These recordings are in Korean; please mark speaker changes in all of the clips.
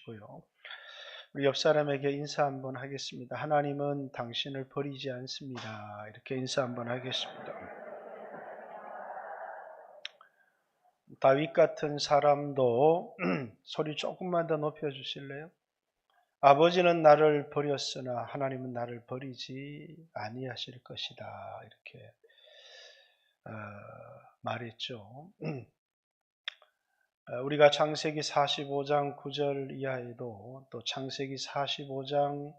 Speaker 1: 하시고요. 우리 옆 사람에게 인사 한번 하겠습니다. 하나님은 당신을 버리지 않습니다. 이렇게 인사 한번 하겠습니다. 다윗 같은 사람도 소리 조금만 더 높여주실래요? 아버지는 나를 버렸으나 하나님은 나를 버리지 아니하실 것이다. 이렇게 말했죠. 우리가 창세기 45장 9절 이하에도 또 창세기 45장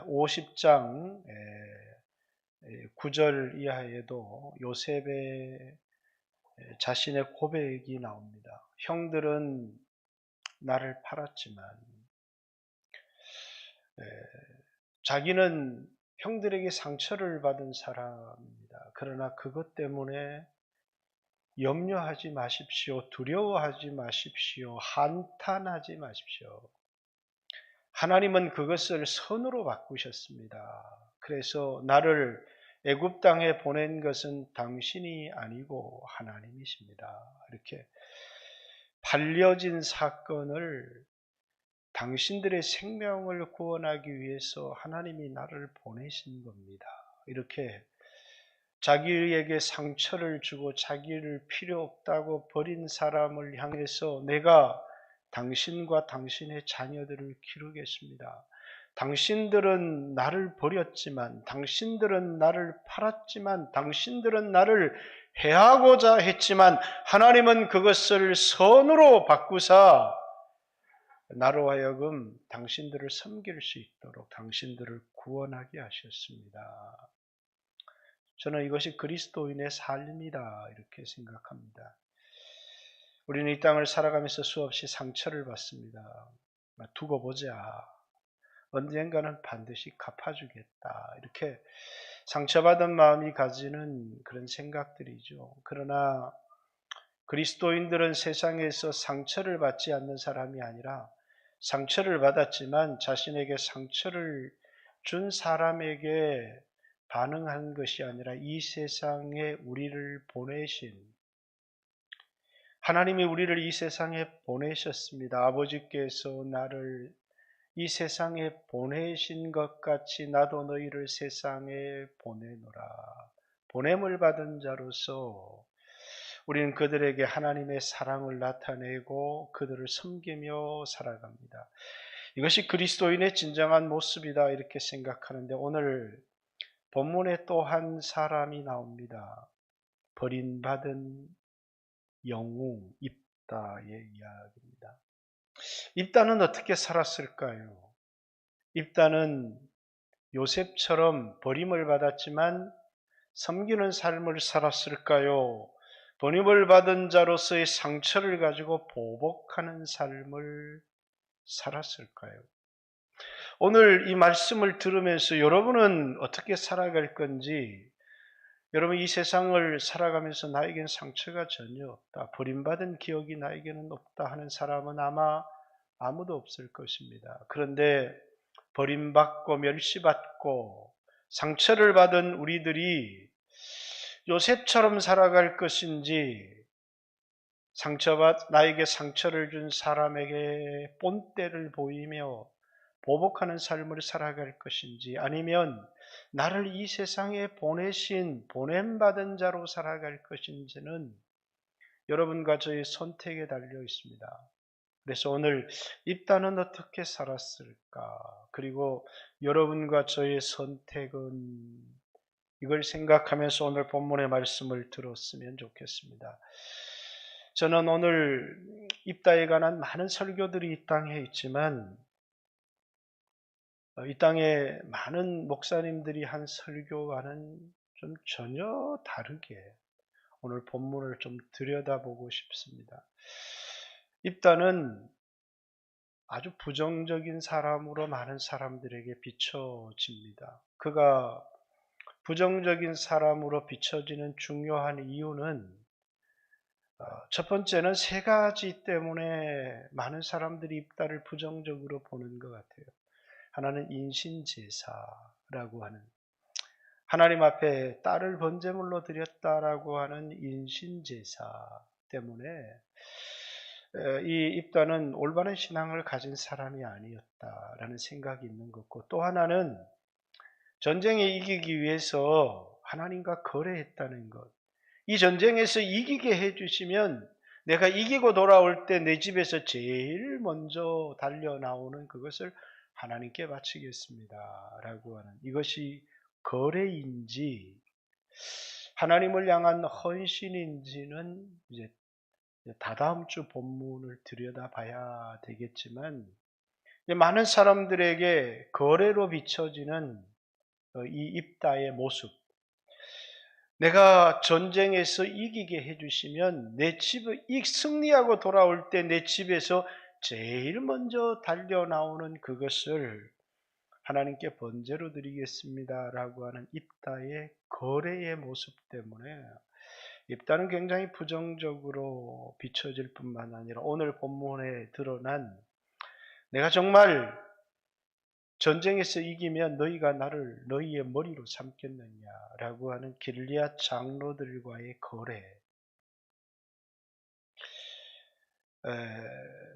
Speaker 1: 50장 9절 이하에도 요셉의 자신의 고백이 나옵니다. 형들은 나를 팔았지만 자기는 형들에게 상처를 받은 사람입니다. 그러나 그것 때문에 염려하지 마십시오. 두려워하지 마십시오. 한탄하지 마십시오. 하나님은 그것을 선으로 바꾸셨습니다. 그래서 나를 애굽 땅에 보낸 것은 당신이 아니고 하나님이십니다. 이렇게 팔려진 사건을 당신들의 생명을 구원하기 위해서 하나님이 나를 보내신 겁니다. 이렇게 자기에게 상처를 주고 자기를 필요 없다고 버린 사람을 향해서 내가 당신과 당신의 자녀들을 기르겠습니다. 당신들은 나를 버렸지만, 당신들은 나를 팔았지만, 당신들은 나를 해하고자 했지만 하나님은 그것을 선으로 바꾸사 나로 하여금 당신들을 섬길 수 있도록 당신들을 구원하게 하셨습니다. 저는 이것이 그리스도인의 삶이다 이렇게 생각합니다. 우리는 이 땅을 살아가면서 수없이 상처를 받습니다. 두고 보자. 언젠가는 반드시 갚아주겠다. 이렇게 상처받은 마음이 가지는 그런 생각들이죠. 그러나 그리스도인들은 세상에서 상처를 받지 않는 사람이 아니라 상처를 받았지만 자신에게 상처를 준 사람에게 반응한 것이 아니라 이 세상에 우리를 보내신 하나님이 우리를 이 세상에 보내셨습니다. 아버지께서 나를 이 세상에 보내신 것 같이 나도 너희를 세상에 보내노라. 보냄을 받은 자로서 우리는 그들에게 하나님의 사랑을 나타내고 그들을 섬기며 살아갑니다. 이것이 그리스도인의 진정한 모습이다 이렇게 생각하는데 오늘 본문에 또 한 사람이 나옵니다. 버림받은 영웅 입다의 이야기입니다. 입다는 어떻게 살았을까요? 입다는 요셉처럼 버림을 받았지만 섬기는 삶을 살았을까요? 버림을 받은 자로서의 상처를 가지고 보복하는 삶을 살았을까요? 오늘 이 말씀을 들으면서 여러분은 어떻게 살아갈 건지, 여러분 이 세상을 살아가면서 나에겐 상처가 전혀 없다, 버림받은 기억이 나에게는 없다 하는 사람은 아마 아무도 없을 것입니다. 그런데 버림받고 멸시받고 상처를 받은 우리들이 요셉처럼 살아갈 것인지, 나에게 상처를 준 사람에게 본때를 보이며 보복하는 삶을 살아갈 것인지, 아니면 나를 이 세상에 보내신 보냄받은 자로 살아갈 것인지는 여러분과 저의 선택에 달려 있습니다. 그래서 오늘 입다는 어떻게 살았을까? 그리고 여러분과 저의 선택은, 이걸 생각하면서 오늘 본문의 말씀을 들었으면 좋겠습니다. 저는 오늘 입다에 관한 많은 설교들이 이 땅에 있지만 이 땅에 많은 목사님들이 한 설교와는 좀 전혀 다르게 오늘 본문을 좀 들여다보고 싶습니다. 입다는 아주 부정적인 사람으로 많은 사람들에게 비춰집니다. 그가 부정적인 사람으로 비춰지는 중요한 이유는 첫 번째는 세 가지 때문에 많은 사람들이 입다를 부정적으로 보는 것 같아요. 하나는 인신제사라고 하는, 하나님 앞에 딸을 번제물로 드렸다라고 하는 인신제사 때문에 이 입다는 올바른 신앙을 가진 사람이 아니었다라는 생각이 있는 것고, 또 하나는 전쟁에 이기기 위해서 하나님과 거래했다는 것. 이 전쟁에서 이기게 해주시면 내가 이기고 돌아올 때 내 집에서 제일 먼저 달려 나오는 그것을 하나님께 바치겠습니다 라고 하는, 이것이 거래인지 하나님을 향한 헌신인지는 이제 다다음 주 본문을 들여다봐야 되겠지만, 많은 사람들에게 거래로 비춰지는 이 입다의 모습, 내가 전쟁에서 이기게 해주시면 내 집을 승리하고 돌아올 때 내 집에서 제일 먼저 달려 나오는 그것을 하나님께 번제로 드리겠습니다 라고 하는 입다의 거래의 모습 때문에 입다는 굉장히 부정적으로 비춰질 뿐만 아니라, 오늘 본문에 드러난 내가 정말 전쟁에서 이기면 너희가 나를 너희의 머리로 삼겠느냐라고 하는 길리앗 장로들과의 거래,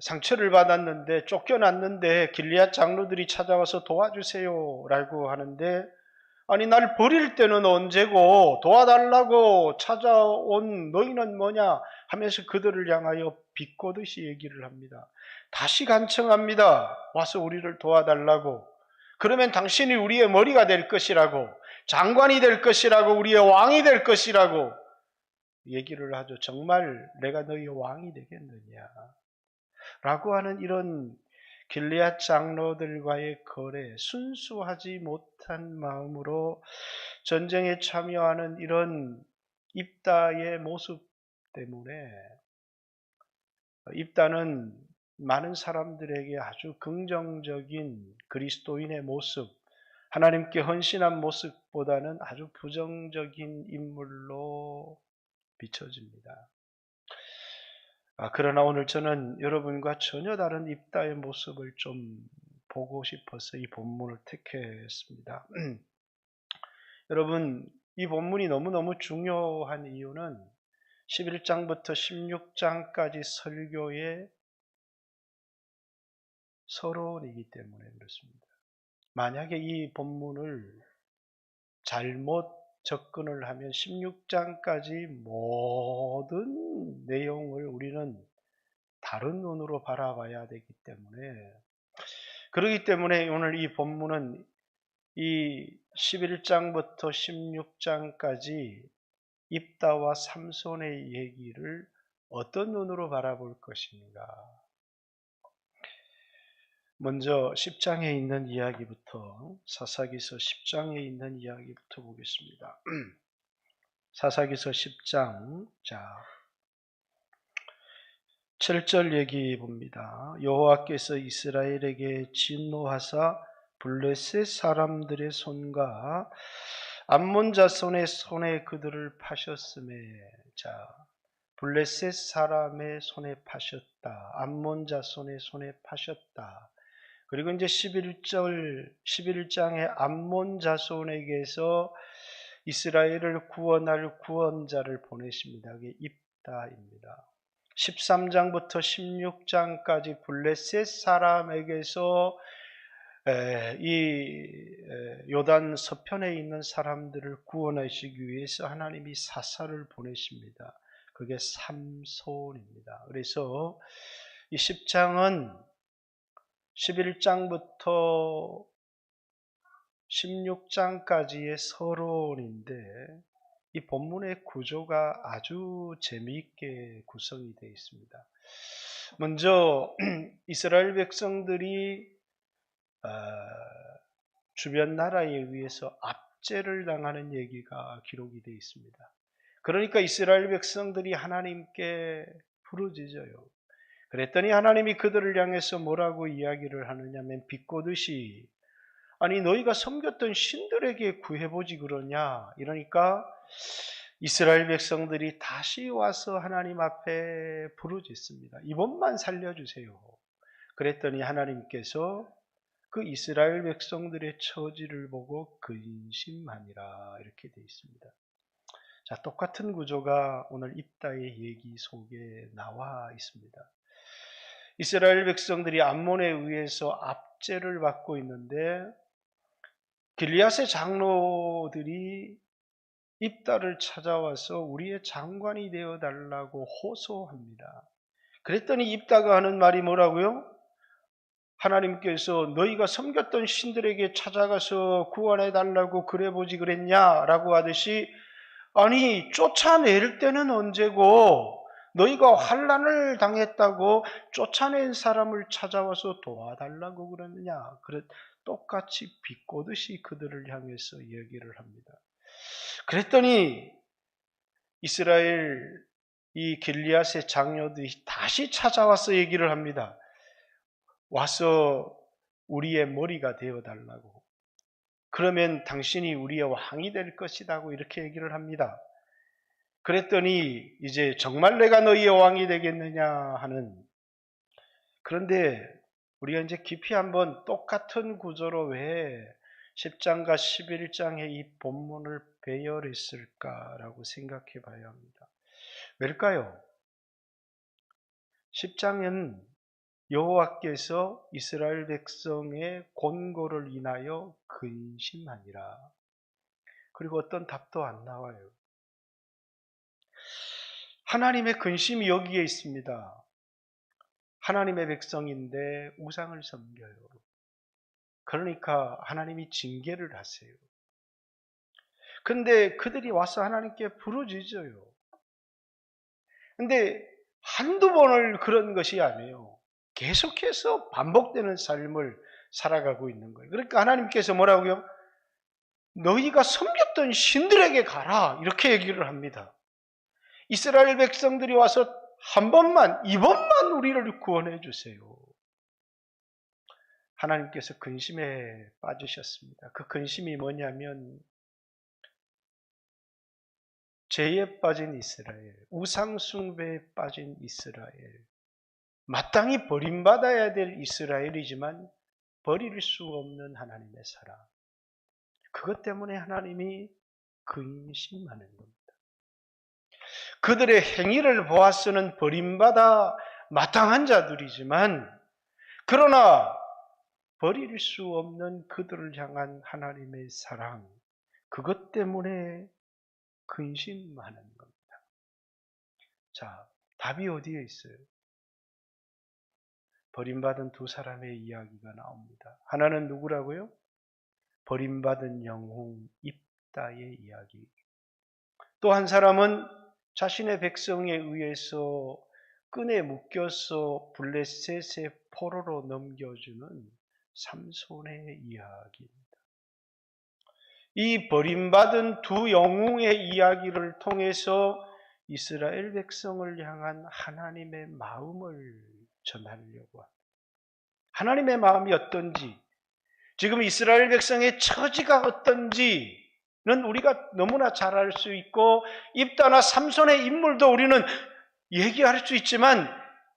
Speaker 1: 상처를 받았는데 쫓겨났는데 길리앗 장로들이 찾아와서 도와주세요라고 하는데, 아니 날 버릴 때는 언제고 도와달라고 찾아온 너희는 뭐냐 하면서 그들을 향하여 비꼬듯이 얘기를 합니다. 다시 간청합니다. 와서 우리를 도와달라고. 그러면 당신이 우리의 머리가 될 것이라고, 장관이 될 것이라고, 우리의 왕이 될 것이라고 얘기를 하죠. 정말 내가 너희의 왕이 되겠느냐 라고 하는 이런 길리앗 장로들과의 거래, 순수하지 못한 마음으로 전쟁에 참여하는 이런 입다의 모습 때문에, 입다는 많은 사람들에게 아주 긍정적인 그리스도인의 모습, 하나님께 헌신한 모습보다는 아주 부정적인 인물로 비춰집니다. 그러나 오늘 저는 여러분과 전혀 다른 입다의 모습을 좀 보고 싶어서 이 본문을 택했습니다. 여러분, 이 본문이 너무너무 중요한 이유는 11장부터 16장까지 설교의 서론이기 때문에 그렇습니다. 만약에 이 본문을 잘못 접근을 하면 16장까지 모든 내용을 우리는 다른 눈으로 바라봐야 되기 때문에, 그렇기 때문에 오늘 이 본문은 이 11장부터 16장까지 입다와 삼손의 얘기를 어떤 눈으로 바라볼 것인가. 먼저 10장에 있는 이야기부터, 사사기서 10장에 있는 이야기부터 보겠습니다. 사사기서 10장, 자 7절 얘기 봅니다. 여호와께서 이스라엘에게 진노하사 블레셋 사람들의 손과 암몬 자손의 손에 그들을 파셨음에, 자 블레셋 사람의 손에 파셨다, 암몬 자손의 손에 파셨다. 그리고 이제 11장의 암몬 자손에게서 이스라엘을 구원할 구원자를 보내십니다. 그게 입다입니다. 13장부터 16장까지 블레셋 사람에게서 이 요단 서편에 있는 사람들을 구원하시기 위해서 하나님이 사사를 보내십니다. 그게 삼손입니다. 그래서 이 10장은 11장부터 16장까지의 서론인데, 이 본문의 구조가 아주 재미있게 구성이 되어 있습니다. 먼저 이스라엘 백성들이 주변 나라에 의해서 압제를 당하는 얘기가 기록이 되어 있습니다. 그러니까 이스라엘 백성들이 하나님께 부르짖어요. 그랬더니 하나님이 그들을 향해서 뭐라고 이야기를 하느냐면, 비꼬듯이 아니 너희가 섬겼던 신들에게 구해보지 그러냐. 이러니까 이스라엘 백성들이 다시 와서 하나님 앞에 부르짖습니다. 이번만 살려주세요. 그랬더니 하나님께서 그 이스라엘 백성들의 처지를 보고 근심하니라, 이렇게 되어 있습니다. 자, 똑같은 구조가 오늘 입다의 얘기 속에 나와 있습니다. 이스라엘 백성들이 암몬에 의해서 압제를 받고 있는데 길리앗의 장로들이 입다를 찾아와서 우리의 장관이 되어 달라고 호소합니다. 그랬더니 입다가 하는 말이 뭐라고요? 하나님께서 너희가 섬겼던 신들에게 찾아가서 구원해 달라고 그래 보지 그랬냐라고 하듯이, 아니 쫓아낼 때는 언제고 너희가 환난을 당했다고 쫓아낸 사람을 찾아와서 도와달라고 그러느냐. 똑같이 비꼬듯이 그들을 향해서 얘기를 합니다. 그랬더니 이스라엘 이 길리앗의 장로들이 다시 찾아와서 얘기를 합니다. 와서 우리의 머리가 되어달라고. 그러면 당신이 우리의 왕이 될 것이라고 이렇게 얘기를 합니다. 그랬더니 이제 정말 내가 너희의 왕이 되겠느냐 하는. 그런데 우리가 이제 깊이 한번 똑같은 구조로 왜 10장과 11장의 이 본문을 배열했을까라고 생각해 봐야 합니다. 왜일까요? 10장은 여호와께서 이스라엘 백성의 곤고를 인하여 근심하니라. 그리고 어떤 답도 안 나와요. 하나님의 근심이 여기에 있습니다. 하나님의 백성인데 우상을 섬겨요. 그러니까 하나님이 징계를 하세요. 근데 그들이 와서 하나님께 부르짖어요. 근데 한두 번을 그런 것이 아니에요. 계속해서 반복되는 삶을 살아가고 있는 거예요. 그러니까 하나님께서 뭐라고요? 너희가 섬겼던 신들에게 가라, 이렇게 얘기를 합니다. 이스라엘 백성들이 와서 한 번만, 이번만 우리를 구원해 주세요. 하나님께서 근심에 빠지셨습니다. 그 근심이 뭐냐면 죄에 빠진 이스라엘, 우상 숭배에 빠진 이스라엘, 마땅히 버림받아야 될 이스라엘이지만 버릴 수 없는 하나님의 사랑. 그것 때문에 하나님이 근심하는 겁니다. 그들의 행위를 보아서는 버림받아 마땅한 자들이지만, 그러나 버릴 수 없는 그들을 향한 하나님의 사랑, 그것 때문에 근심하는 겁니다. 자, 답이 어디에 있어요? 버림받은 두 사람의 이야기가 나옵니다. 하나는 누구라고요? 버림받은 영웅 입다의 이야기. 또 한 사람은 자신의 백성에 의해서 끈에 묶여서 블레셋의 포로로 넘겨주는 삼손의 이야기입니다. 이 버림받은 두 영웅의 이야기를 통해서 이스라엘 백성을 향한 하나님의 마음을 전하려고 합니다. 하나님의 마음이 어떤지, 지금 이스라엘 백성의 처지가 어떤지는 우리가 너무나 잘 알 수 있고, 입다나 삼손의 인물도 우리는 얘기할 수 있지만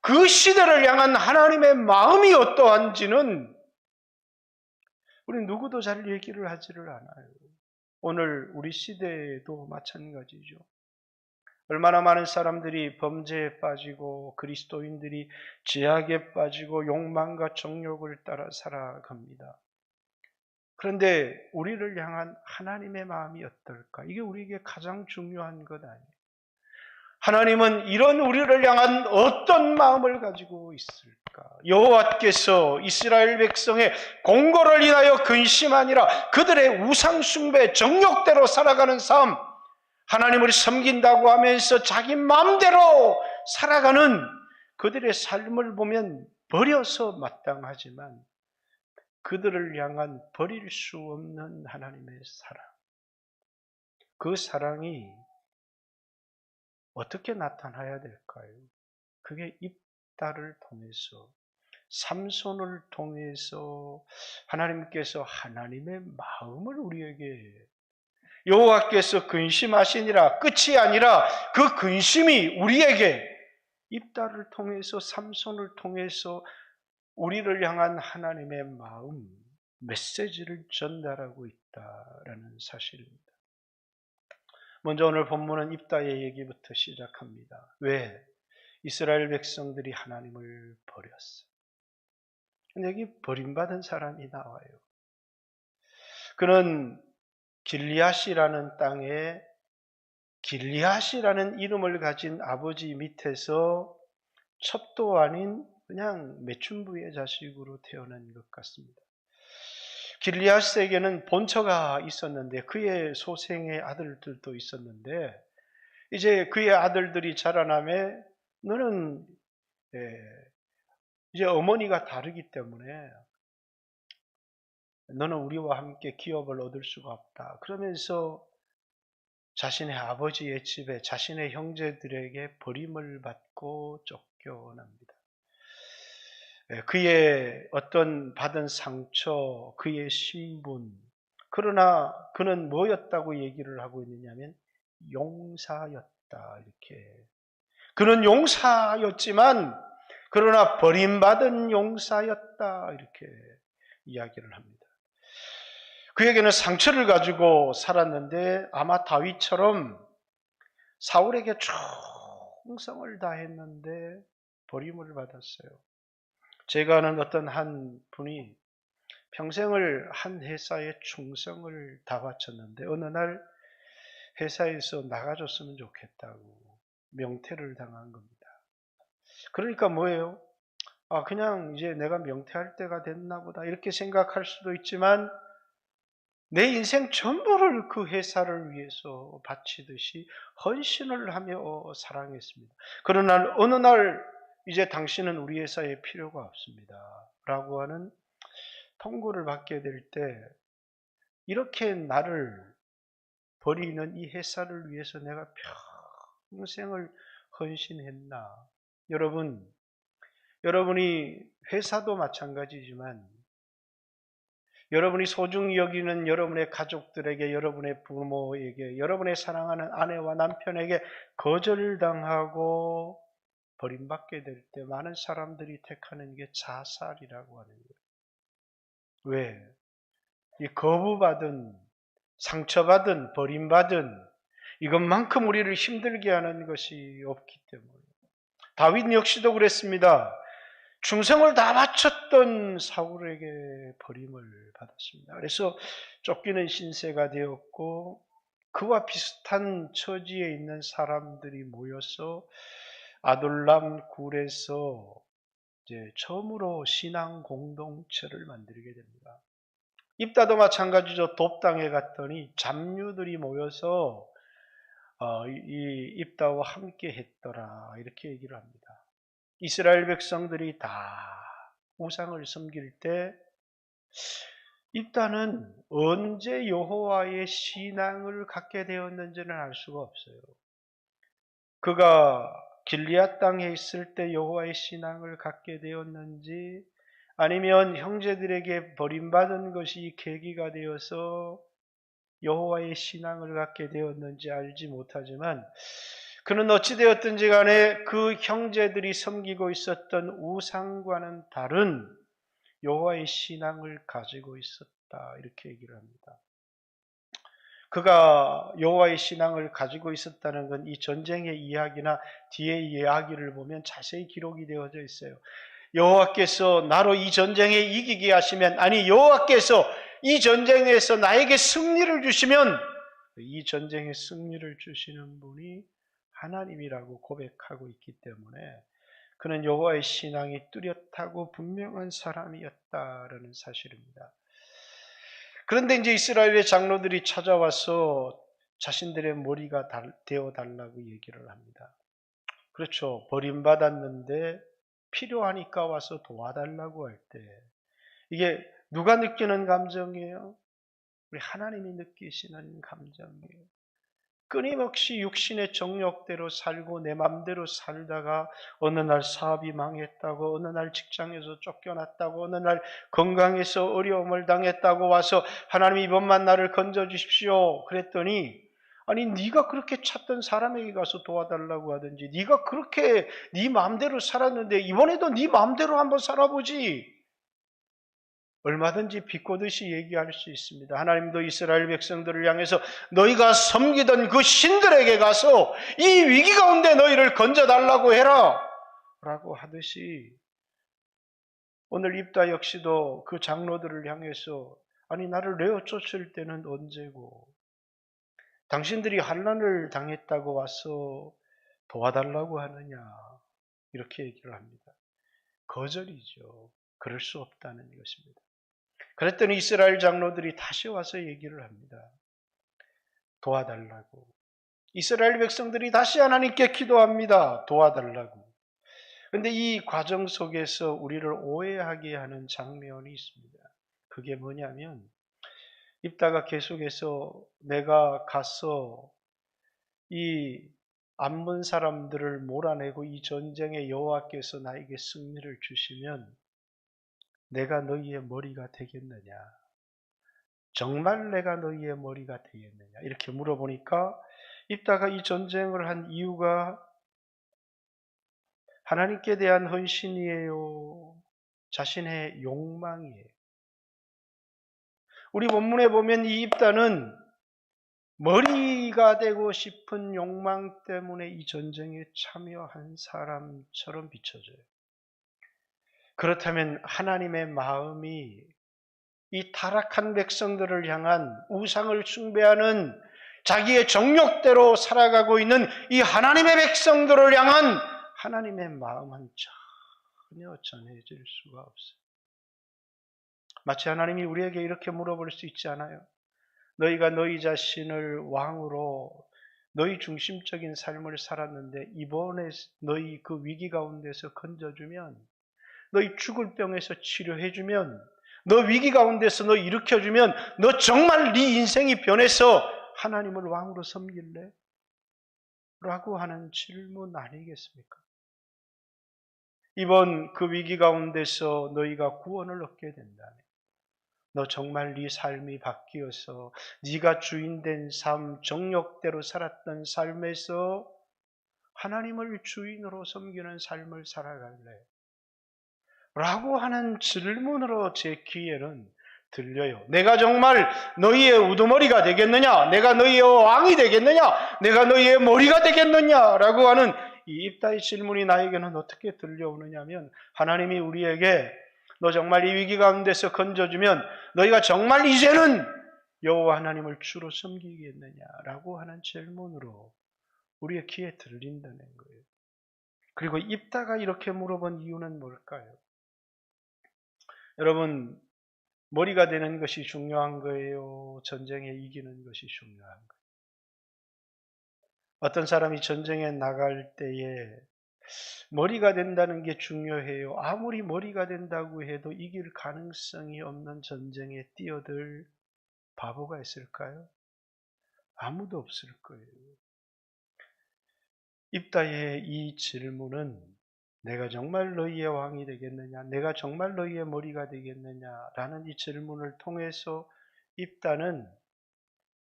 Speaker 1: 그 시대를 향한 하나님의 마음이 어떠한지는 우리 누구도 잘 얘기를 하지를 않아요. 오늘 우리 시대에도 마찬가지죠. 얼마나 많은 사람들이 범죄에 빠지고 그리스도인들이 죄악에 빠지고 욕망과 정욕을 따라 살아갑니다. 그런데 우리를 향한 하나님의 마음이 어떨까? 이게 우리에게 가장 중요한 것 아니에요. 하나님은 이런 우리를 향한 어떤 마음을 가지고 있을까? 여호와께서 이스라엘 백성의 공고를 인하여 근심하니라. 그들의 우상 숭배, 정욕대로 살아가는 삶, 하나님을 섬긴다고 하면서 자기 마음대로 살아가는 그들의 삶을 보면 버려서 마땅하지만 그들을 향한 버릴 수 없는 하나님의 사랑, 그 사랑이 어떻게 나타나야 될까요? 그게 입다를 통해서, 삼손을 통해서 하나님께서 하나님의 마음을 우리에게, 여호와께서 근심하시니라 끝이 아니라 그 근심이 우리에게 입다를 통해서, 삼손을 통해서 우리를 향한 하나님의 마음, 메시지를 전달하고 있다라는 사실입니다. 먼저 오늘 본문은 입다의 얘기부터 시작합니다. 왜? 이스라엘 백성들이 하나님을 버렸어. 근데 여기 버림받은 사람이 나와요. 그는 길리앗이라는 땅에 길리앗이라는 이름을 가진 아버지 밑에서 첩도 아닌 그냥 매춘부의 자식으로 태어난 것 같습니다. 길리앗에게는 본처가 있었는데 그의 소생의 아들들도 있었는데 이제 그의 아들들이 자라남에 너는 이제 어머니가 다르기 때문에 너는 우리와 함께 기업을 얻을 수가 없다. 그러면서 자신의 아버지의 집에 자신의 형제들에게 버림을 받고 쫓겨납니다. 그의 어떤 받은 상처, 그의 신분, 그러나 그는 뭐였다고 얘기를 하고 있느냐면 용사였다. 이렇게. 그는 용사였지만 그러나 버림받은 용사였다. 이렇게 이야기를 합니다. 그에게는 상처를 가지고 살았는데 아마 다윗처럼 사울에게 충성을 다했는데 버림을 받았어요. 제가 아는 어떤 한 분이 평생을 한 회사에 충성을 다 바쳤는데 어느 날 회사에서 나가줬으면 좋겠다고 명퇴를 당한 겁니다. 그러니까 뭐예요? 그냥 이제 내가 명퇴할 때가 됐나 보다 이렇게 생각할 수도 있지만 내 인생 전부를 그 회사를 위해서 바치듯이 헌신을 하며 사랑했습니다. 그러나 어느 날 이제 당신은 우리 회사에 필요가 없습니다. 라고 하는 통보를 받게 될 때 이렇게 나를 버리는 이 회사를 위해서 내가 평생을 헌신했나? 여러분이 회사도 마찬가지지만 여러분이 소중히 여기는 여러분의 가족들에게, 여러분의 부모에게, 여러분의 사랑하는 아내와 남편에게 거절당하고 버림받게 될 때 많은 사람들이 택하는 게 자살이라고 하는 거예요. 왜? 이 거부받은, 상처받은, 버림받은 이것만큼 우리를 힘들게 하는 것이 없기 때문에. 다윗 역시도 그랬습니다. 충성을 다 바쳤던 사울에게 버림을 받았습니다. 그래서 쫓기는 신세가 되었고 그와 비슷한 처지에 있는 사람들이 모여서 아둘람 굴에서 이제 처음으로 신앙 공동체를 만들게 됩니다. 입다도 마찬가지죠. 돕당에 갔더니 잡류들이 모여서 이 입다와 함께 했더라 이렇게 얘기를 합니다. 이스라엘 백성들이 다 우상을 섬길 때 입다는 언제 여호와의 신앙을 갖게 되었는지는 알 수가 없어요. 그가 길리앗 땅에 있을 때 여호와의 신앙을 갖게 되었는지 아니면 형제들에게 버림받은 것이 계기가 되어서 여호와의 신앙을 갖게 되었는지 알지 못하지만 그는 어찌되었든지 간에 그 형제들이 섬기고 있었던 우상과는 다른 여호와의 신앙을 가지고 있었다 이렇게 얘기를 합니다. 그가 여호와의 신앙을 가지고 있었다는 건 이 전쟁의 이야기나 뒤의 이야기를 보면 자세히 기록이 되어져 있어요. 여호와께서 나로 이 전쟁에 이기게 하시면, 아니 여호와께서 이 전쟁에서 나에게 승리를 주시면 이 전쟁에 승리를 주시는 분이 하나님이라고 고백하고 있기 때문에 그는 여호와의 신앙이 뚜렷하고 분명한 사람이었다라는 사실입니다. 그런데 이제 이스라엘의 장로들이 찾아와서 자신들의 머리가 되어달라고 얘기를 합니다. 그렇죠. 버림받았는데 필요하니까 와서 도와달라고 할 때 이게 누가 느끼는 감정이에요? 우리 하나님이 느끼시는 감정이에요. 끊임없이 육신의 정욕대로 살고 내 맘대로 살다가 어느 날 사업이 망했다고, 어느 날 직장에서 쫓겨났다고, 어느 날 건강에서 어려움을 당했다고 와서 하나님 이번만 나를 건져주십시오 그랬더니 아니 네가 그렇게 찾던 사람에게 가서 도와달라고 하든지 네가 그렇게 네 마음대로 살았는데 이번에도 네 마음대로 한번 살아보지. 얼마든지 비꼬듯이 얘기할 수 있습니다. 하나님도 이스라엘 백성들을 향해서 너희가 섬기던 그 신들에게 가서 이 위기 가운데 너희를 건져달라고 해라. 라고 하듯이 오늘 입다 역시도 그 장로들을 향해서 아니 나를 내어 쫓을 때는 언제고 당신들이 환난을 당했다고 와서 도와달라고 하느냐 이렇게 얘기를 합니다. 거절이죠. 그럴 수 없다는 것입니다. 그랬더니 이스라엘 장로들이 다시 와서 얘기를 합니다. 도와달라고. 이스라엘 백성들이 다시 하나님께 기도합니다. 도와달라고. 그런데 이 과정 속에서 우리를 오해하게 하는 장면이 있습니다. 그게 뭐냐면 입다가 계속해서 내가 가서 이 암몬 사람들을 몰아내고 이 전쟁에 여호와께서 나에게 승리를 주시면 내가 너희의 머리가 되겠느냐? 정말 내가 너희의 머리가 되겠느냐? 이렇게 물어보니까 입다가 이 전쟁을 한 이유가 하나님께 대한 헌신이에요? 자신의 욕망이에요? 우리 본문에 보면 이 입다는 머리가 되고 싶은 욕망 때문에 이 전쟁에 참여한 사람처럼 비춰져요. 그렇다면 하나님의 마음이 이 타락한 백성들을 향한 우상을 숭배하는 자기의 정욕대로 살아가고 있는 이 하나님의 백성들을 향한 하나님의 마음은 전혀 전해질 수가 없어요. 마치 하나님이 우리에게 이렇게 물어볼 수 있지 않아요? 너희가 너희 자신을 왕으로 너희 중심적인 삶을 살았는데 이번에 너희 그 위기 가운데서 건져주면 너희 죽을 병에서 치료해주면 너 위기 가운데서 너 일으켜주면 너 정말 네 인생이 변해서 하나님을 왕으로 섬길래? 라고 하는 질문 아니겠습니까? 이번 그 위기 가운데서 너희가 구원을 얻게 된다면 너 정말 네 삶이 바뀌어서 네가 주인된 삶, 정욕대로 살았던 삶에서 하나님을 주인으로 섬기는 삶을 살아갈래? 라고 하는 질문으로 제 귀에는 들려요. 내가 정말 너희의 우두머리가 되겠느냐? 내가 너희의 왕이 되겠느냐? 내가 너희의 머리가 되겠느냐? 라고 하는 이 입다의 질문이 나에게는 어떻게 들려오느냐 하면 하나님이 우리에게 너 정말 이 위기 가운데서 건져주면 너희가 정말 이제는 여호와 하나님을 주로 섬기겠느냐라고 하는 질문으로 우리의 귀에 들린다는 거예요. 그리고 입다가 이렇게 물어본 이유는 뭘까요? 여러분, 머리가 되는 것이 중요한 거예요? 전쟁에 이기는 것이 중요한 거예요? 어떤 사람이 전쟁에 나갈 때에 머리가 된다는 게 중요해요. 아무리 머리가 된다고 해도 이길 가능성이 없는 전쟁에 뛰어들 바보가 있을까요? 아무도 없을 거예요. 입다의 이 질문은 내가 정말 너희의 왕이 되겠느냐? 내가 정말 너희의 머리가 되겠느냐? 라는 이 질문을 통해서 입다는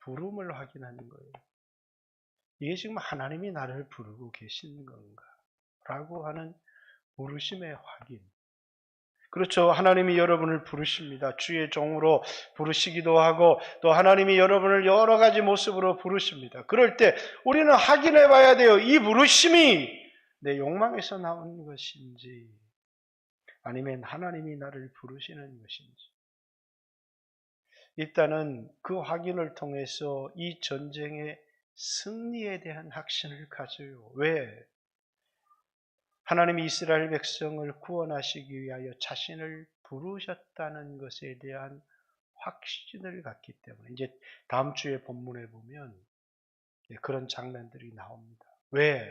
Speaker 1: 부름을 확인하는 거예요. 이게 지금 하나님이 나를 부르고 계신 건가? 라고 하는 부르심의 확인. 그렇죠. 하나님이 여러분을 부르십니다. 주의 종으로 부르시기도 하고 또 하나님이 여러분을 여러 가지 모습으로 부르십니다. 그럴 때 우리는 확인해 봐야 돼요. 이 부르심이 내 욕망에서 나온 것인지 아니면 하나님이 나를 부르시는 것인지. 일단은 그 확인을 통해서 이 전쟁의 승리에 대한 확신을 가져요. 왜? 하나님이 이스라엘 백성을 구원하시기 위하여 자신을 부르셨다는 것에 대한 확신을 갖기 때문에 이제 다음 주에 본문에 보면 그런 장면들이 나옵니다. 왜?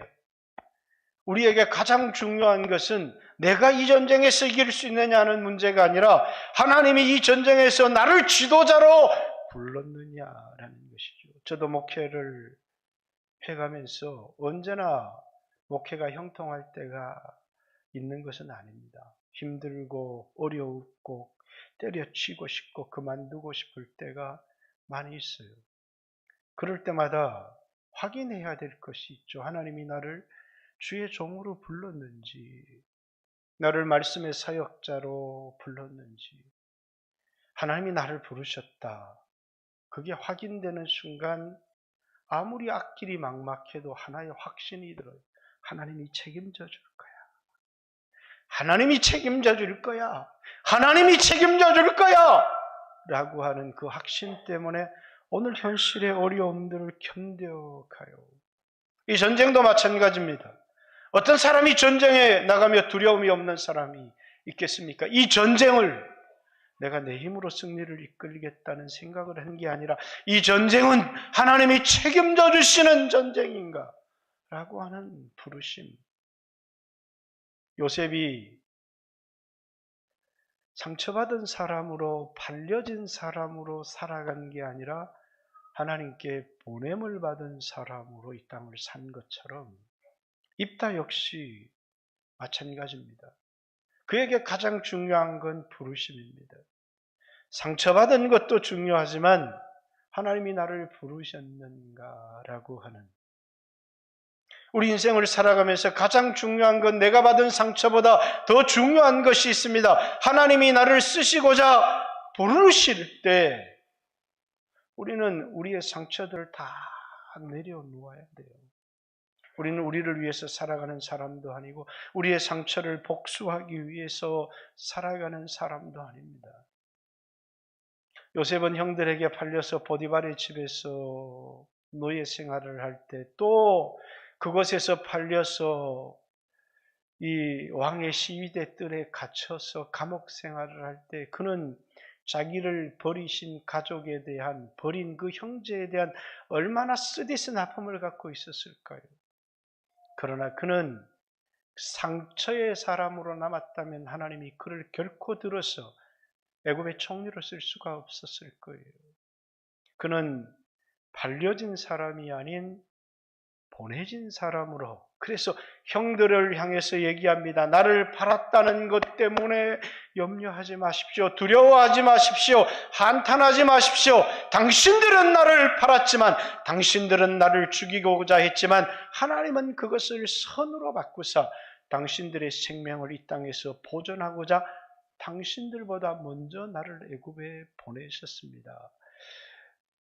Speaker 1: 우리에게 가장 중요한 것은 내가 이 전쟁에서 이길 수 있느냐는 문제가 아니라 하나님이 이 전쟁에서 나를 지도자로 불렀느냐라는 것이죠. 저도 목회를 해가면서 언제나 목회가 형통할 때가 있는 것은 아닙니다. 힘들고 어려웠고 때려치고 싶고 그만두고 싶을 때가 많이 있어요. 그럴 때마다 확인해야 될 것이 있죠. 하나님이 나를 주의 종으로 불렀는지, 나를 말씀의 사역자로 불렀는지, 하나님이 나를 부르셨다. 그게 확인되는 순간 아무리 앞길이 막막해도 하나의 확신이 들어요. 하나님이 책임져 줄 거야. 하나님이 책임져 줄 거야. 하나님이 책임져 줄 거야. 라고 하는 그 확신 때문에 오늘 현실의 어려움들을 견뎌가요. 이 전쟁도 마찬가지입니다. 어떤 사람이 전쟁에 나가며 두려움이 없는 사람이 있겠습니까? 이 전쟁을 내가 내 힘으로 승리를 이끌겠다는 생각을 한 게 아니라 이 전쟁은 하나님이 책임져 주시는 전쟁인가? 라고 하는 부르심. 요셉이 상처받은 사람으로, 팔려진 사람으로 살아간 게 아니라 하나님께 보냄을 받은 사람으로 이 땅을 산 것처럼 입다 역시 마찬가지입니다. 그에게 가장 중요한 건 부르심입니다. 상처받은 것도 중요하지만 하나님이 나를 부르셨는가라고 하는, 우리 인생을 살아가면서 가장 중요한 건 내가 받은 상처보다 더 중요한 것이 있습니다. 하나님이 나를 쓰시고자 부르실 때 우리는 우리의 상처들을 다 내려놓아야 돼요. 우리는 우리를 위해서 살아가는 사람도 아니고 우리의 상처를 복수하기 위해서 살아가는 사람도 아닙니다. 요셉은 형들에게 팔려서 보디발의 집에서 노예 생활을 할 때, 또 그곳에서 팔려서 이 왕의 시위대 뜰에 갇혀서 감옥 생활을 할 때 그는 자기를 버리신 가족에 대한, 버린 그 형제에 대한 얼마나 쓰디쓴 아픔을 갖고 있었을까요? 그러나 그는 상처의 사람으로 남았다면 하나님이 그를 결코 들어서 애굽의 총리로 쓸 수가 없었을 거예요. 그는 팔려진 사람이 아닌 보내진 사람으로, 그래서 형들을 향해서 얘기합니다. 나를 팔았다는 것 때문에 염려하지 마십시오. 두려워하지 마십시오. 한탄하지 마십시오. 당신들은 나를 팔았지만, 당신들은 나를 죽이고자 했지만 하나님은 그것을 선으로 바꾸사 당신들의 생명을 이 땅에서 보존하고자 당신들보다 먼저 나를 애굽에 보내셨습니다.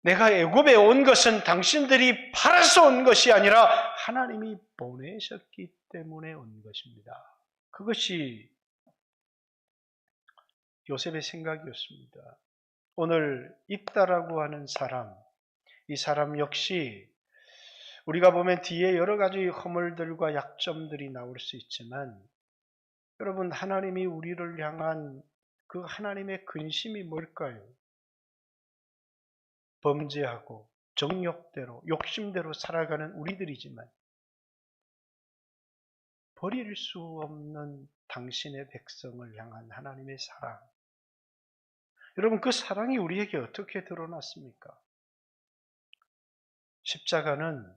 Speaker 1: 내가 애굽에 온 것은 당신들이 팔아서 온 것이 아니라 하나님이 보내셨기 때문에 온 것입니다. 그것이 요셉의 생각이었습니다. 오늘 입다라고 하는 사람, 이 사람 역시 우리가 보면 뒤에 여러 가지 허물들과 약점들이 나올 수 있지만, 여러분, 하나님이 우리를 향한 그 하나님의 근심이 뭘까요? 범죄하고 정욕대로, 욕심대로 살아가는 우리들이지만 버릴 수 없는 당신의 백성을 향한 하나님의 사랑. 여러분, 그 사랑이 우리에게 어떻게 드러났습니까? 십자가는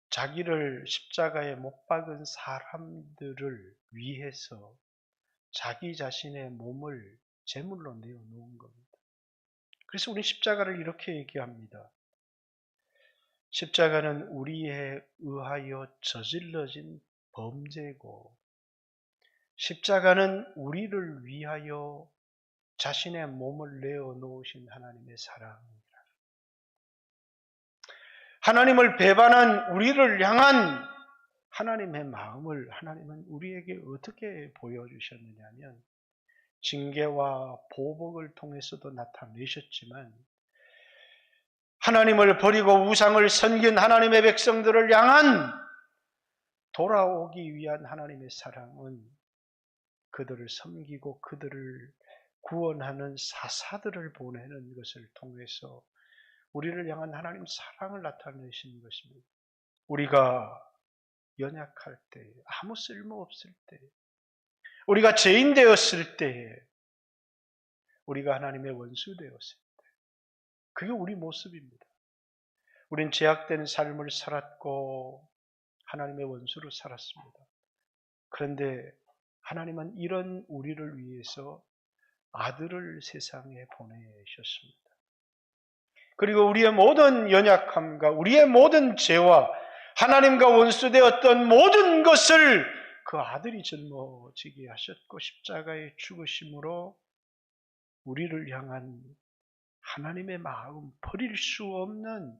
Speaker 1: 자기를 십자가에 못 박은 사람들을 위해서 자기 자신의 몸을 제물로 내어놓은 겁니다. 그래서 우리 십자가를 이렇게 얘기합니다. 십자가는 우리에 의하여 저질러진 범죄고, 십자가는 우리를 위하여 자신의 몸을 내어놓으신 하나님의 사랑입니다. 하나님을 배반한 우리를 향한 하나님의 마음을 하나님은 우리에게 어떻게 보여주셨느냐 하면, 징계와 보복을 통해서도 나타내셨지만, 하나님을 버리고 우상을 섬긴 하나님의 백성들을 향한 돌아오기 위한 하나님의 사랑은 그들을 섬기고 그들을 구원하는 사사들을 보내는 것을 통해서 우리를 향한 하나님 사랑을 나타내시는 것입니다. 우리가 연약할 때, 아무 쓸모없을 때, 우리가 죄인 되었을 때에, 우리가 하나님의 원수 되었을 때, 그게 우리 모습입니다. 우린 죄악된 삶을 살았고 하나님의 원수로 살았습니다. 그런데 하나님은 이런 우리를 위해서 아들을 세상에 보내셨습니다. 그리고 우리의 모든 연약함과 우리의 모든 죄와 하나님과 원수되었던 모든 것을 그 아들이 짊어지게 하셨고, 십자가의 죽으심으로 우리를 향한 하나님의 마음, 버릴 수 없는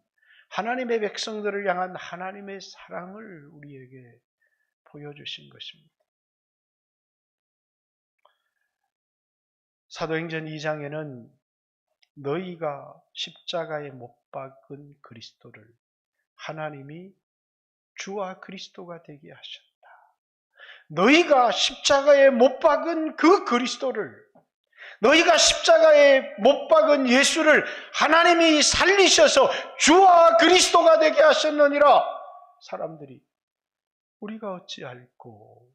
Speaker 1: 하나님의 백성들을 향한 하나님의 사랑을 우리에게 보여주신 것입니다. 사도행전 2장에는 너희가 십자가에 못 박은 그리스도를 하나님이 주와 그리스도가 되게 하셨다. 너희가 십자가에 못 박은 그 그리스도를, 너희가 십자가에 못 박은 예수를 하나님이 살리셔서 주와 그리스도가 되게 하셨느니라. 사람들이 우리가 어찌할꼬?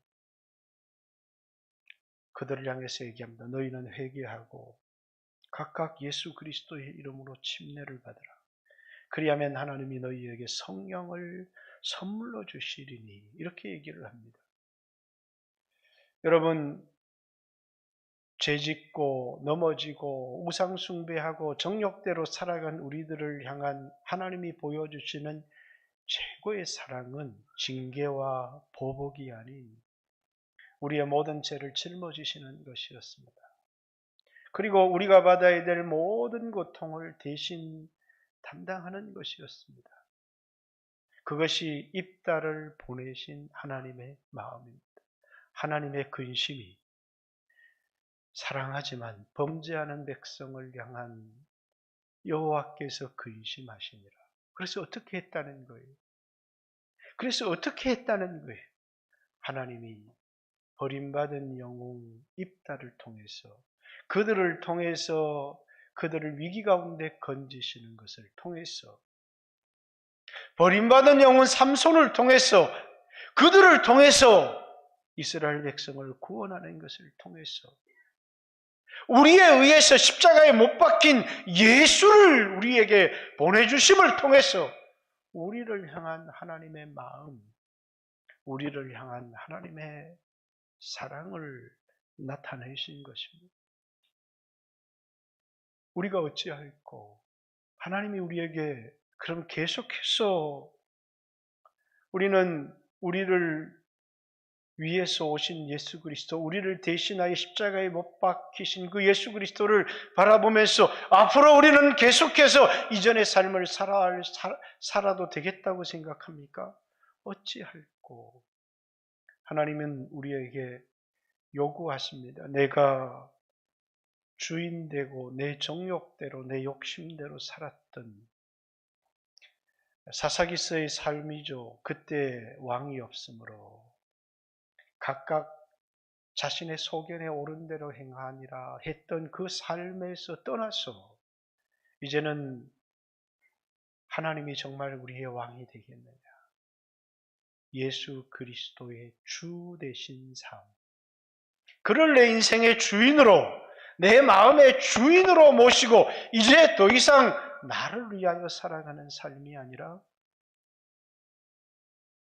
Speaker 1: 그들을 향해서 얘기합니다. 너희는 회개하고 각각 예수 그리스도의 이름으로 침례를 받으라. 그리하면 하나님이 너희에게 성령을 선물로 주시리니. 이렇게 얘기를 합니다. 여러분, 죄짓고 넘어지고 우상숭배하고 정욕대로 살아간 우리들을 향한 하나님이 보여주시는 최고의 사랑은 징계와 보복이 아닌 우리의 모든 죄를 짊어지시는 것이었습니다. 그리고 우리가 받아야 될 모든 고통을 대신 담당하는 것이었습니다. 그것이 입다를 보내신 하나님의 마음입니다. 하나님의 근심이 사랑하지만 범죄하는 백성을 향한 여호와께서 근심하시니라. 그래서 어떻게 했다는 거예요? 하나님이 버림받은 영웅 입다를 통해서 그들을 통해서 그들을 위기 가운데 건지시는 것을 통해서 버림받은 영웅 삼손을 통해서 그들을 통해서 이스라엘 백성을 구원하는 것을 통해서 우리에 의해서 십자가에 못 박힌 예수를 우리에게 보내주심을 통해서 우리를 향한 하나님의 마음, 우리를 향한 하나님의 사랑을 나타내신 것입니다. 우리가 어찌할꼬? 하나님이 우리에게 그럼 계속해서 우리를 위에서 오신 예수 그리스도, 우리를 대신하여 십자가에 못 박히신 그 예수 그리스도를 바라보면서 앞으로 우리는 계속해서 이전의 삶을 살아도 되겠다고 생각합니까? 어찌할꼬? 하나님은 우리에게 요구하십니다. 내가 주인되고 내 정욕대로 내 욕심대로 살았던 사사기스의 삶이죠. 그때 왕이 없으므로 각각 자신의 소견에 옳은 대로 행하니라 했던 그 삶에서 떠나서 이제는 하나님이 정말 우리의 왕이 되겠느냐. 예수 그리스도의 주 되신 삶. 그를 내 인생의 주인으로, 내 마음의 주인으로 모시고 이제 더 이상 나를 위하여 살아가는 삶이 아니라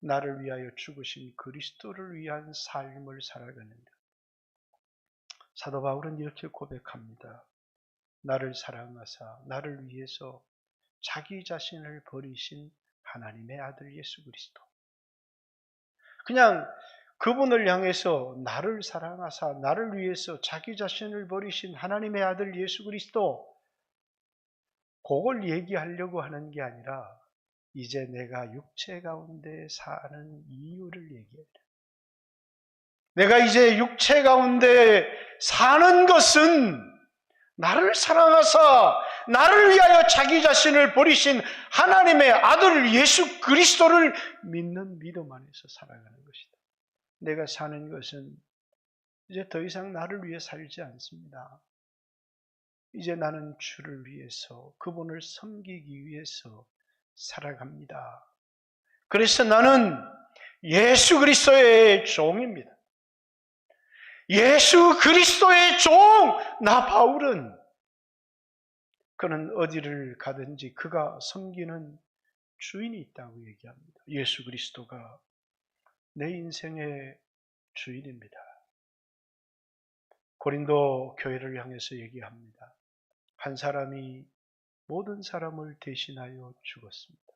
Speaker 1: 나를 위하여 죽으신 그리스도를 위한 삶을 살아가는 것. 사도 바울은 이렇게 고백합니다. 나를 사랑하사 나를 위해서 자기 자신을 버리신 하나님의 아들 예수 그리스도. 그냥 그분을 향해서 나를 사랑하사 나를 위해서 자기 자신을 버리신 하나님의 아들 예수 그리스도, 그걸 얘기하려고 하는 게 아니라 이제 내가 육체 가운데 사는 이유를 얘기해요. 내가 이제 육체 가운데 사는 것은 나를 사랑하사 나를 위하여 자기 자신을 버리신 하나님의 아들 예수 그리스도를 믿는 믿음 안에서 살아가는 것이다. 내가 사는 것은 이제 더 이상 나를 위해 살지 않습니다. 이제 나는 주를 위해서, 그분을 섬기기 위해서 살아갑니다. 그래서 나는 예수 그리스도의 종입니다. 예수 그리스도의 종, 나 바울은 그는 어디를 가든지 그가 섬기는 주인이 있다고 얘기합니다. 예수 그리스도가 내 인생의 주인입니다. 고린도 교회를 향해서 얘기합니다. 한 사람이 모든 사람을 대신하여 죽었습니다.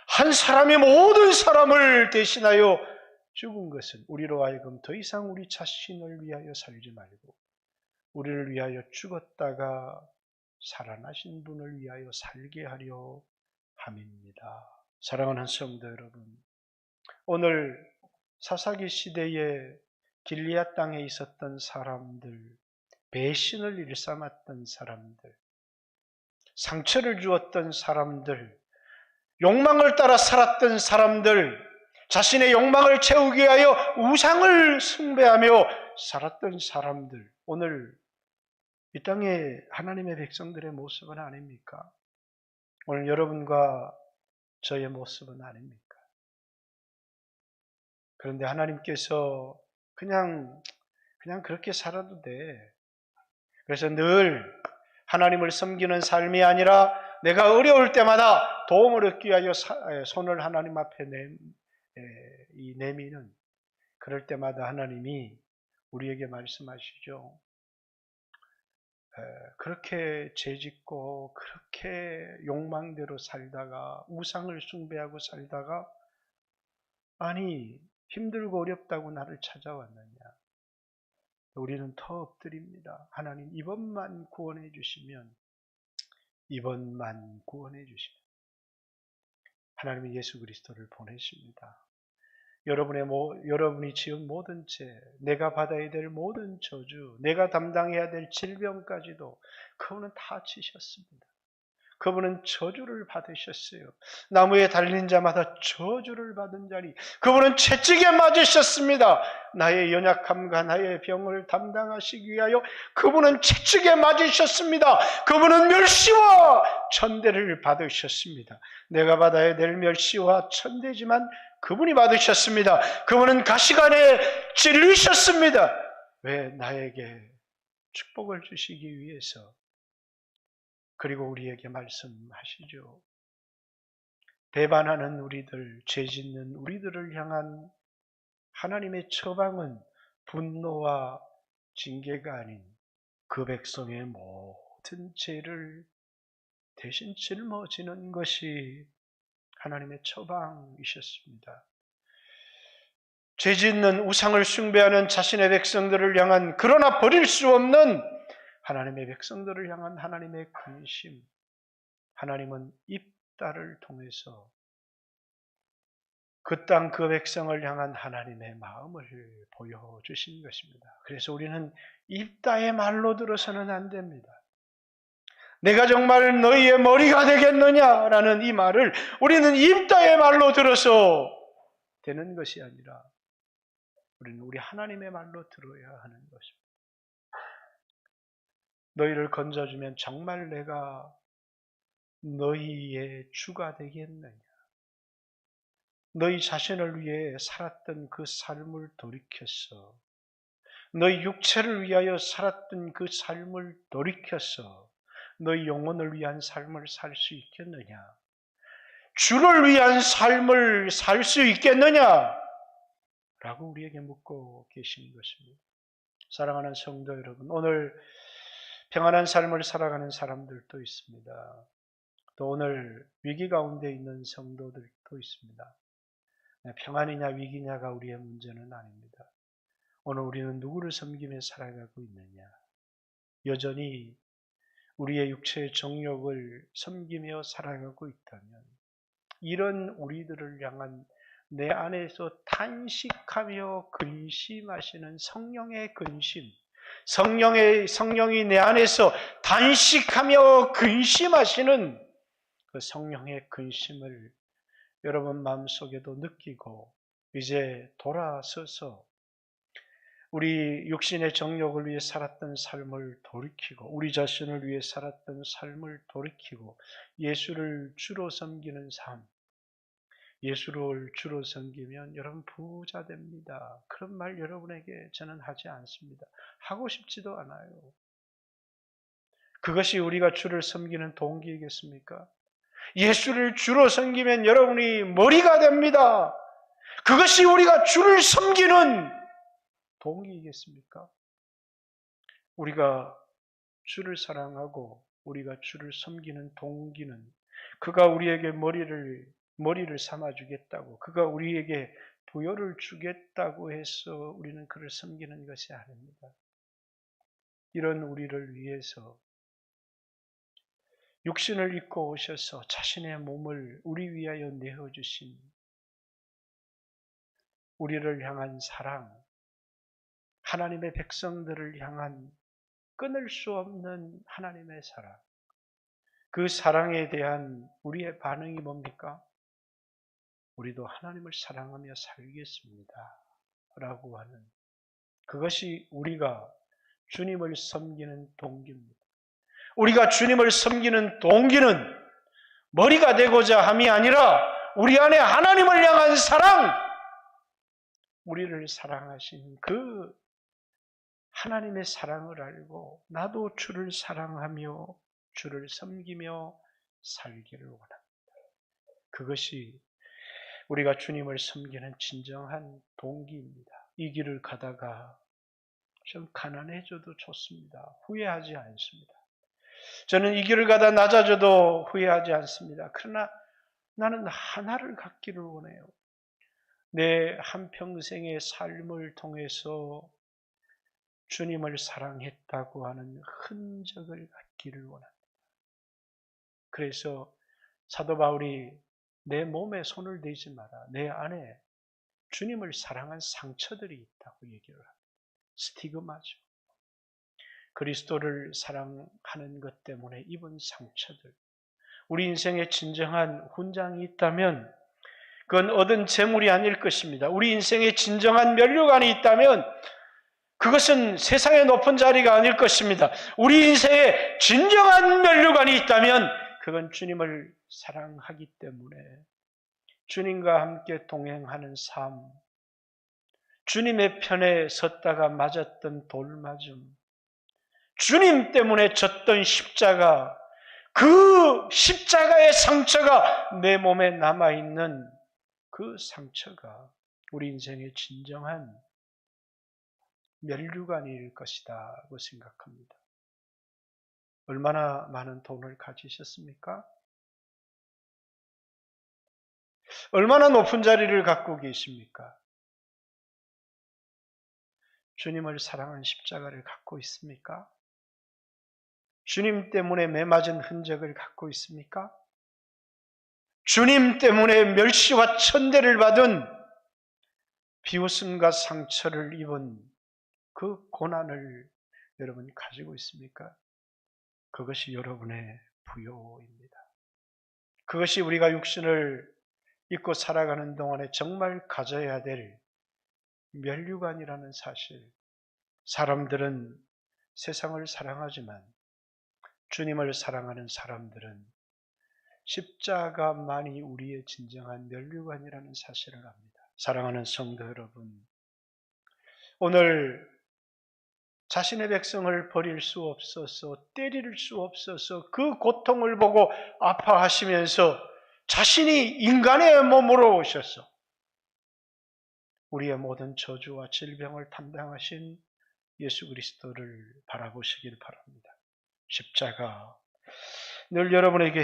Speaker 1: 한 사람이 모든 사람을 대신하여 죽은 것은 우리로 하여금 더 이상 우리 자신을 위하여 살지 말고 우리를 위하여 죽었다가 살아나신 분을 위하여 살게 하려 함입니다. 사랑하는 성도 여러분, 오늘 사사기 시대에 길리앗 땅에 있었던 사람들, 배신을 일삼았던 사람들, 상처를 주었던 사람들, 욕망을 따라 살았던 사람들, 자신의 욕망을 채우기 위하여 우상을 숭배하며 살았던 사람들, 오늘 이 땅에 하나님의 백성들의 모습은 아닙니까? 오늘 여러분과 저의 모습은 아닙니까? 그런데 하나님께서 그냥 그렇게 살아도 돼. 그래서 늘 하나님을 섬기는 삶이 아니라 내가 어려울 때마다 도움을 얻기 위하여 손을 하나님 앞에 내미는, 그럴 때마다 하나님이 우리에게 말씀하시죠. 그렇게 죄짓고 그렇게 욕망대로 살다가 우상을 숭배하고 살다가 아니 힘들고 어렵다고 나를 찾아왔느냐. 우리는 더 엎드립니다. 하나님 이번만 구원해 주시면, 이번만 구원해 주시면 하나님이 예수 그리스도를 보내십니다. 여러분이 지은 모든 죄, 내가 받아야 될 모든 저주, 내가 담당해야 될 질병까지도 그분은 다 지셨습니다. 그분은 저주를 받으셨어요. 나무에 달린 자마다 저주를 받은 자니 그분은 채찍에 맞으셨습니다. 나의 연약함과 나의 병을 담당하시기 위하여 그분은 채찍에 맞으셨습니다. 그분은 멸시와 천대를 받으셨습니다. 내가 받아야 될 멸시와 천대지만 그분이 받으셨습니다. 그분은 가시관에 찔리셨습니다. 왜? 나에게 축복을 주시기 위해서. 그리고 우리에게 말씀하시죠. 배반하는 우리들, 죄짓는 우리들을 향한 하나님의 처방은 분노와 징계가 아닌 그 백성의 모든 죄를 대신 짊어지는 것이 하나님의 처방이셨습니다. 죄짓는 우상을 숭배하는 자신의 백성들을 향한, 그러나 버릴 수 없는 하나님의 백성들을 향한 하나님의 근심, 하나님은 입다를 통해서 그 땅 그 백성을 향한 하나님의 마음을 보여주신 것입니다. 그래서 우리는 입다의 말로 들어서는 안 됩니다. 내가 정말 너희의 머리가 되겠느냐라는 이 말을 우리는 입다의 말로 들어서 되는 것이 아니라 우리는 우리 하나님의 말로 들어야 하는 것입니다. 너희를 건져주면 정말 내가 너희의 주가 되겠느냐? 너희 자신을 위해 살았던 그 삶을 돌이켜서, 너희 육체를 위하여 살았던 그 삶을 돌이켜서 너희 영혼을 위한 삶을 살 수 있겠느냐? 주를 위한 삶을 살 수 있겠느냐? 라고 우리에게 묻고 계신 것입니다. 사랑하는 성도 여러분, 오늘 평안한 삶을 살아가는 사람들도 있습니다. 또 오늘 위기 가운데 있는 성도들도 있습니다. 평안이냐 위기냐가 우리의 문제는 아닙니다. 오늘 우리는 누구를 섬기며 살아가고 있느냐? 여전히 우리의 육체의 정욕을 섬기며 살아가고 있다면 이런 우리들을 향한 내 안에서 탄식하며 근심하시는 성령의 근심, 성령이 내 안에서 단식하며 근심하시는 그 성령의 근심을 여러분 마음속에도 느끼고 이제 돌아서서 우리 육신의 정욕을 위해 살았던 삶을 돌이키고 우리 자신을 위해 살았던 삶을 돌이키고 예수를 주로 섬기는 삶, 예수를 주로 섬기면 여러분 부자 됩니다. 그런 말 여러분에게 저는 하지 않습니다. 하고 싶지도 않아요. 그것이 우리가 주를 섬기는 동기이겠습니까? 예수를 주로 섬기면 여러분이 머리가 됩니다. 그것이 우리가 주를 섬기는 동기이겠습니까? 우리가 주를 사랑하고 우리가 주를 섬기는 동기는 그가 우리에게 머리를 삼아주겠다고, 그가 우리에게 부여를 주겠다고 해서 우리는 그를 섬기는 것이 아닙니다. 이런 우리를 위해서 육신을 입고 오셔서 자신의 몸을 우리 위하여 내어주신 우리를 향한 사랑, 하나님의 백성들을 향한 끊을 수 없는 하나님의 사랑, 그 사랑에 대한 우리의 반응이 뭡니까? 우리도 하나님을 사랑하며 살겠습니다 라고 하는, 그것이 우리가 주님을 섬기는 동기입니다. 우리가 주님을 섬기는 동기는 머리가 되고자 함이 아니라 우리 안에 하나님을 향한 사랑, 우리를 사랑하신 그 하나님의 사랑을 알고 나도 주를 사랑하며 주를 섬기며 살기를 원합니다. 그것이 우리가 주님을 섬기는 진정한 동기입니다. 이 길을 가다가 좀 가난해져도 좋습니다. 후회하지 않습니다. 저는 이 길을 가다 낮아져도 후회하지 않습니다. 그러나 나는 하나를 갖기를 원해요. 내 한평생의 삶을 통해서 주님을 사랑했다고 하는 흔적을 갖기를 원합니다. 그래서 사도 바울이 내 몸에 손을 대지 마라. 내 안에 주님을 사랑한 상처들이 있다고 얘기를 합니다. 스티그마죠. 그리스도를 사랑하는 것 때문에 입은 상처들. 우리 인생에 진정한 훈장이 있다면 그건 얻은 재물이 아닐 것입니다. 우리 인생에 진정한 면류관이 있다면 그것은 세상의 높은 자리가 아닐 것입니다. 우리 인생에 진정한 면류관이 있다면 그건 주님을 사랑하기 때문에 주님과 함께 동행하는 삶, 주님의 편에 섰다가 맞았던 돌맞음, 주님 때문에 졌던 십자가, 그 십자가의 상처가 내 몸에 남아있는 그 상처가 우리 인생의 진정한 면류관일 것이다고 생각합니다. 얼마나 많은 돈을 가지셨습니까? 얼마나 높은 자리를 갖고 계십니까? 주님을 사랑한 십자가를 갖고 있습니까? 주님 때문에 매맞은 흔적을 갖고 있습니까? 주님 때문에 멸시와 천대를 받은 비웃음과 상처를 입은 그 고난을 여러분 가지고 있습니까? 그것이 여러분의 부요입니다. 그것이 우리가 육신을 입고 살아가는 동안에 정말 가져야 될 면류관이라는 사실. 사람들은 세상을 사랑하지만 주님을 사랑하는 사람들은 십자가만이 우리의 진정한 면류관이라는 사실을 압니다. 사랑하는 성도 여러분, 오늘 자신의 백성을 버릴 수 없어서, 때릴 수 없어서 그 고통을 보고 아파하시면서 자신이 인간의 몸으로 오셔서 우리의 모든 저주와 질병을 담당하신 예수 그리스도를 바라보시길 바랍니다. 십자가 늘 여러분에게